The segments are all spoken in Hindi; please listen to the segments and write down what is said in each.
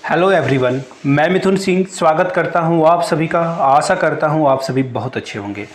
हेलो एवरीवन, मैं मिथुन सिंह स्वागत करता हूं आप सभी का। आशा करता हूं आप सभी बहुत अच्छे होंगे।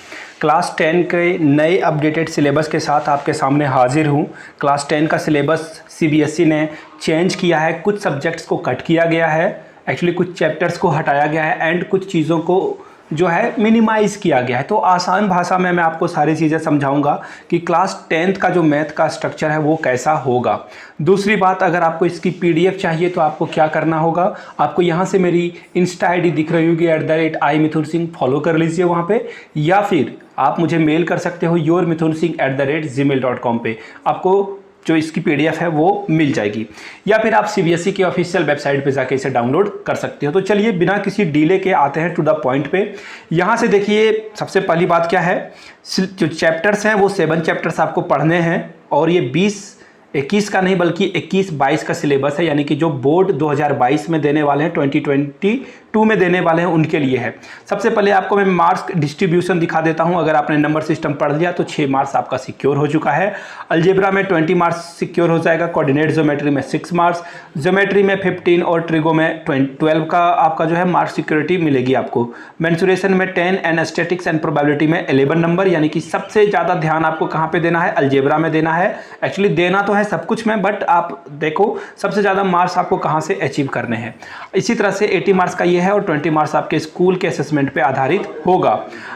क्लास 10 के नए अपडेटेड सिलेबस के साथ आपके सामने हाजिर हूं। क्लास 10 का सिलेबस सीबीएसई ने चेंज किया है। कुछ सब्जेक्ट्स को कट किया गया है, एक्चुअली कुछ चैप्टर्स को हटाया गया है एंड कुछ चीज़ों को जो है मिनिमाइज़ किया गया है। तो आसान भाषा में मैं आपको सारी चीज़ें समझाऊंगा कि क्लास 10th का जो मैथ का स्ट्रक्चर है वो कैसा होगा। दूसरी बात, अगर आपको इसकी पीडीएफ चाहिए तो आपको क्या करना होगा, आपको यहाँ से मेरी इंस्टा आईडी दिख रही होगी @i-mithun-singh, फॉलो कर लीजिए वहाँ पे, या फिर आप मुझे मेल कर सकते हो yourmithun-singh@gmail.com पे। आपको जो इसकी पीडीएफ है वो मिल जाएगी, या फिर आप सीबीएसई की ऑफिशियल वेबसाइट पे जाके इसे डाउनलोड कर सकते हो। तो चलिए बिना किसी डीले के आते हैं टू द पॉइंट पे। यहाँ से देखिए, सबसे पहली बात क्या है, जो चैप्टर्स हैं वो 7 चैप्टर्स आपको पढ़ने हैं, और ये 20-21 का नहीं बल्कि 21-22 का सिलेबस है, यानी कि जो बोर्ड 2022 में देने वाले हैं, 2022 में देने वाले हैं, उनके लिए है। सबसे पहले आपको मैं मार्क्स डिस्ट्रीब्यूशन दिखा देता हूं। अगर आपने नंबर सिस्टम पढ़ लिया तो 6 मार्क्स आपका सिक्योर हो चुका है। अलजेब्रा में 20 मार्क्स सिक्योर हो जाएगा, कोऑर्डिनेट ज्योमेट्री में 6 मार्क्स, ज्योमेट्री में 15 और ट्रिगो में 12 का आपका जो है मार्क्स सिक्योरिटी मिलेगी आपको। मेंसुरेशन में 10 एंड स्टैटिक्स एंड प्रोबेबिलिटी में 11 नंबर, यानी कि सबसे ज़्यादा ध्यान आपको कहाँ पे देना है, अलजेब्रा में देना है। एक्चुअली देना तो है सब कुछ में, बट आप देखो सबसे ज़्यादा मार्क्स आपको कहाँ से अचीव करने हैं। इसी तरह से 80 मार्क्स का ये है, और 20 मार्क्स आपके स्कूल के असेसमेंट पे आधारित होगा।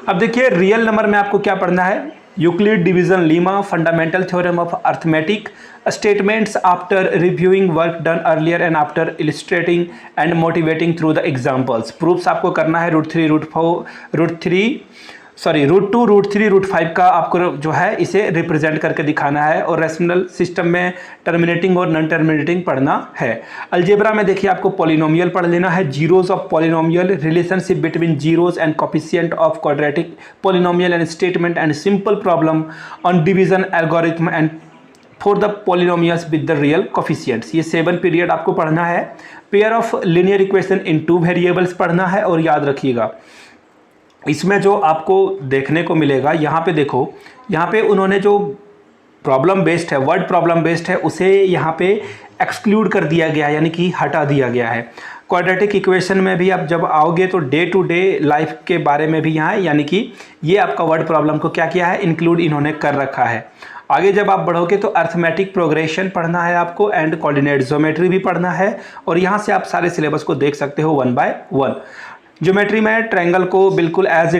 अब देखिए, रियल नंबर में आपको क्या पढ़ना है, Euclid division lemma, fundamental theorem of arithmetic, statements after reviewing work done earlier and after illustrating and motivating through the examples. Proofs आपको करना है √3, √2, √3, √5 का आपको जो है इसे रिप्रेजेंट करके दिखाना है, और रेशनल सिस्टम में टर्मिनेटिंग और नॉन टर्मिनेटिंग पढ़ना है। अलजेब्रा में देखिए आपको पॉलिनोमियल पढ़ लेना है, zeros of polynomial, relationship between zeros and coefficient of quadratic polynomial and statement and simple problem on division algorithm and for the polynomials with the real coefficients. ये 7 पीरियड आपको पढ़ना है। Pair of linear equation in 2 variables पढ़ना है। और याद रखिएगा, इसमें जो आपको देखने को मिलेगा, यहाँ पे देखो, यहाँ पे उन्होंने जो प्रॉब्लम बेस्ड है, वर्ड प्रॉब्लम बेस्ड है, उसे यहाँ पे एक्सक्लूड कर दिया गया है, यानी कि हटा दिया गया है। क्वाड्रेटिक इक्वेशन में भी आप जब आओगे तो डे टू डे लाइफ के बारे में भी यहाँ है, यानी कि ये आपका वर्ड प्रॉब्लम को क्या किया है, इंक्लूड इन्होंने कर रखा है। आगे जब आप बढ़ोगे तो अर्थमेटिक प्रोग्रेशन पढ़ना है आपको, एंड कोऑर्डिनेट ज्योमेट्री भी पढ़ना है, और यहाँ से आप सारे सिलेबस को देख सकते हो 1 by 1। ज्योमेट्री में ट्रायंगल को बिल्कुल एज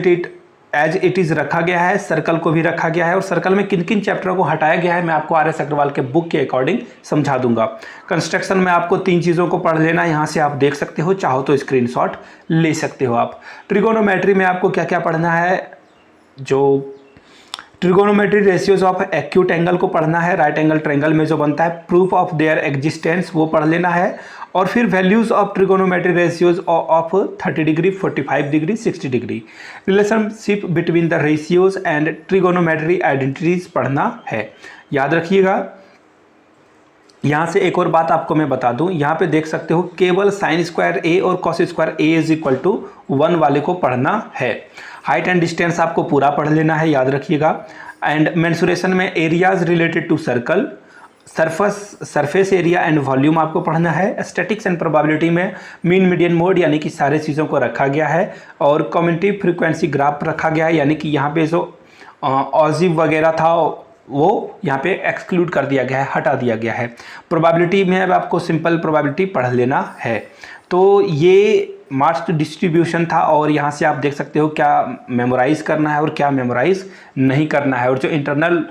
इट इज़ रखा गया है, सर्कल को भी रखा गया है, और सर्कल में किन किन चैप्टरों को हटाया गया है मैं आपको RS अग्रवाल के बुक के अकॉर्डिंग समझा दूंगा। कंस्ट्रक्शन में आपको 3 चीज़ों को पढ़ लेना, यहाँ से आप देख सकते हो, चाहो तो स्क्रीनशॉट ले सकते हो आप। ट्रिगोनोमेट्री में आपको क्या क्या पढ़ना है, जो trigonometry ratios of acute angle को पढ़ना है, राइट एंगल ट्रायंगल में जो बनता है, प्रूफ ऑफ देयर एग्जिस्टेंस वो पढ़ लेना है, और फिर values of trigonometry ratios of 30 degree, 45 degree, 60 degree, relationship between the ratios and trigonometry identities पढ़ना है। याद रखिएगा। यहाँ से एक और बात आपको मैं बता दूं, यहाँ पे देख सकते हो केवल sin स्क्वायर a और cos square a is equal to 1 वाले को पढ़ना है। हाइट एंड डिस्टेंस आपको पूरा पढ़ लेना है, याद रखिएगा। एंड मेंसुरेशन में areas related to circle, surface area and volume आपको पढ़ना है। स्टैटिक्स एंड प्रोबेबिलिटी में मीन मीडियन मोड, यानी कि सारे चीज़ों को रखा गया है, और कम्युनिटिव फ्रीक्वेंसी ग्राफ रखा गया है, यानी कि यहाँ पे जो ऑजिव वगैरह था वो यहाँ पे एक्सक्लूड कर दिया गया है, हटा दिया गया है। प्रोबेबिलिटी में अब आपको सिंपल प्रोबेबिलिटी पढ़ लेना है। तो ये मार्क्स डिस्ट्रीब्यूशन था, और यहाँ से आप देख सकते हो क्या मेमोराइज करना है और क्या मेमोराइज नहीं करना है। और जो इंटरनल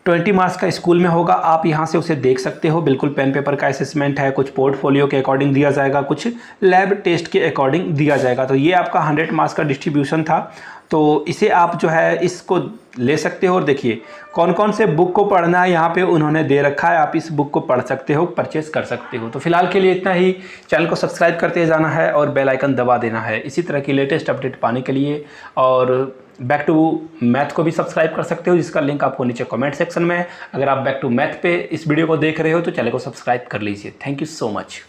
20 मार्क्स का स्कूल में होगा, आप यहाँ से उसे देख सकते हो, बिल्कुल पेन पेपर का असेसमेंट है, कुछ पोर्टफोलियो के अकॉर्डिंग दिया जाएगा, कुछ लैब टेस्ट के अकॉर्डिंग दिया जाएगा। तो ये आपका 100 मार्क्स का डिस्ट्रीब्यूशन था, तो इसे आप जो है इसको ले सकते हो। और देखिए कौन कौन से बुक को पढ़ना है यहाँ पे उन्होंने दे रखा है, आप इस बुक को पढ़ सकते हो, परचेस कर सकते हो। तो फिलहाल के लिए इतना ही। चैनल को सब्सक्राइब करते जाना है और बेल आइकन दबा देना है इसी तरह की लेटेस्ट अपडेट पाने के लिए। और बैक टू मैथ को भी सब्सक्राइब कर सकते हो, जिसका लिंक आपको नीचे कमेंट सेक्शन में। अगर आप बैक टू मैथ पे इस वीडियो को देख रहे हो तो चैनल को सब्सक्राइब कर लीजिए। Thank you so much.